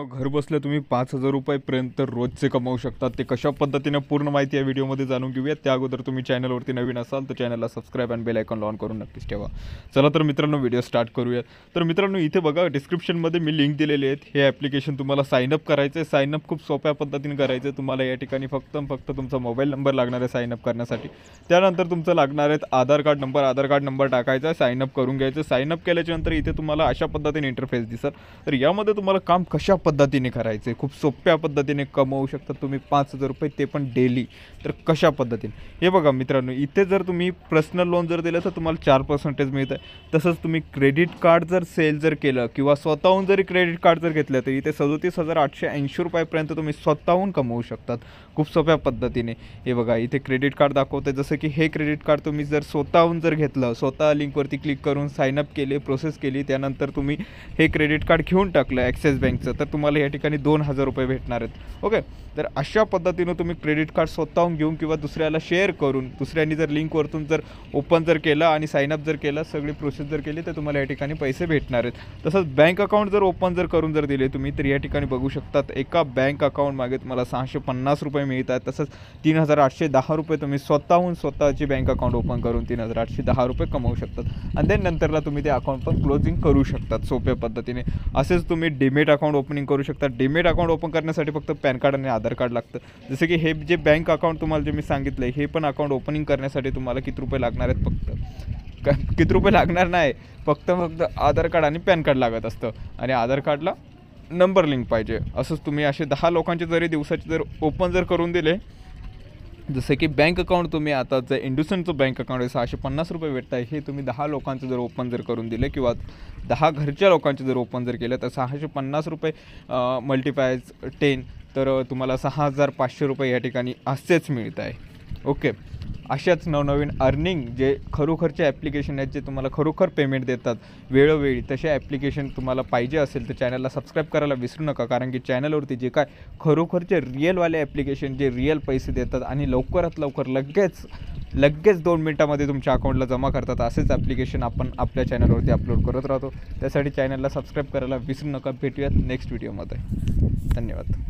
घर बसल्या तुम्ही 5,000 रुपयापर्यंत रोजचे कमावू शकतात. ते कशा पद्धतीने पूर्ण माहिती या व्हिडिओमध्ये जाणून घेऊया. त्या अगोदर तुम्ही चॅनलवरती नवीन असाल तर चॅनलला सबस्क्राईब आणि बेल आयकॉन ऑन करून नक्कीच ठेवा. चला तर मित्रांनो व्हिडिओ स्टार्ट करूया. तर मित्रांनो इथे बघा डिस्क्रिप्शनमध्ये मी लिंक दिलेली आहेत. हे ॲप्लिकेशन तुम्हाला साईनअप करायचं आहे. साईनअप खूप सोप्या पद्धतीने करायचं आहे. तुम्हाला या ठिकाणी फक्त तुमचा मोबाईल नंबर लागणार आहे साईनअप करण्यासाठी. त्यानंतर तुमचं लागणार आहेत आधार कार्ड नंबर टाकायचा आहे. साईनअप करून घ्यायचं. साईनअप केल्याच्यानंतर इथे तुम्हाला अशा पद्धतीने इंटरफेस दिसत. तर यामध्ये तुम्हाला काम कशा पद्धतीने करायचं आहे, खूप सोप्या पद्धतीने कमवू शकता तुम्ही 5,000 रुपये, ते पण डेली. तर कशा पद्धतीने हे बघा मित्रांनो, इथे जर तुम्ही पर्सनल लोन जर दिलं तर तुम्हाला 4% मिळतं आहे. तसंच तुम्ही क्रेडिट कार्ड जर सेल जर केलं किंवा स्वतःहून जरी क्रेडिट कार्ड जर घेतलं तर इथे 37,880 रुपयापर्यंत तुम्ही स्वतःहून कमवू शकतात खूप सोप्या पद्धतीने. हे बघा इथे क्रेडिट कार्ड दाखवतं. जसं की हे क्रेडिट कार्ड तुम्ही जर स्वतःहून जर घेतलं, स्वतः लिंकवरती क्लिक करून साईनअप केले, प्रोसेस केली, त्यानंतर तुम्ही हे क्रेडिट कार्ड घेऊन टाकलं ॲक्सिस बँकचं, तर तुम्हाला या ठिकाणी 2,000 रुपये भेटणार आहेत. ओके, तर अशा पद्धतीनं तुम्ही क्रेडिट कार्ड स्वतःहून घेऊन किंवा दुसऱ्याला शेअर करून, दुसऱ्यांनी जर लिंकवरतून जर ओपन जर केलं आणि साईनअप जर केलं, सगळी प्रोसेस जर केली तर तुम्हाला या ठिकाणी पैसे भेटणार आहेत. तसंच बँक अकाउंट जर ओपन जर करून जर दिले तुम्ही, तर या ठिकाणी बघू शकतात एका बँक अकाउंट मागे तुम्हाला 650 रुपये मिळतात. तसंच 3,810 रुपये तुम्ही स्वतःची बँक अकाउंट ओपन करून 3,810 रुपये कमवू शकतात. आणि देन नंतरला तुम्ही ते अकाउंट पण क्लोजिंग करू शकतात सोप्या पद्धतीने. असेच तुम्ही डीमेट अकाउंट ओपनिंग करू शकता. डीमेट अकाउंट ओपन करण्यासाठी फक्त पॅन कार्ड आणि आधार कार्ड लागतं. जसं की हे जे बँक अकाउंट तुम्हाला जे मी सांगितलं आहे, हे पण अकाउंट ओपनिंग करण्यासाठी तुम्हाला किती रुपये लागणार आहेत, किती रुपये लागणार नाही, फक्त आधार कार्ड आणि पॅन कार्ड लागत असतं. आणि आधार कार्डला नंबर लिंक पाहिजे. असंच तुम्ही असे 10 लोकांचे जरी दिवसाचे जर ओपन जर करून दिले, जसं की बँक अकाउंट तुम्ही आता जर इंडसइंडचं बँक अकाउंट आहे 650 रुपये भेटत आहे, हे तुम्ही 10 लोकांचं जर ओपन जर करून दिले किंवा 10 घरच्या लोकांचे जर ओपन जर केलं तर 650 रुपये मल्टिप्लायज 10, तर तुम्हाला 6,500 रुपये या ठिकाणी असेच मिळत आहे. ओके, अशाच नवनवीन अर्निंग जे खरोखरचे ॲप्लिकेशन आहेत, जे तुम्हाला खरोखर पेमेंट देतात वेळोवेळी, तसे ॲप्लिकेशन तुम्हाला पाहिजे असेल तर चॅनलला सबस्क्राईब करायला विसरू नका. कारण की चॅनलवरती जे काय खरोखरचे रिअलवाले ॲप्लिकेशन जे रिअल पैसे देतात आणि लवकरात लवकर लगेच 2 मिनटामध्ये तुमच्या अकाउंटला जमा करतात, असेच ॲप्लिकेशन आपण आपल्या चॅनलवरती अपलोड करत राहतो. त्यासाठी चॅनलला सबस्क्राईब करायला विसरू नका. भेटूयात नेक्स्ट व्हिडिओमध्ये. धन्यवाद.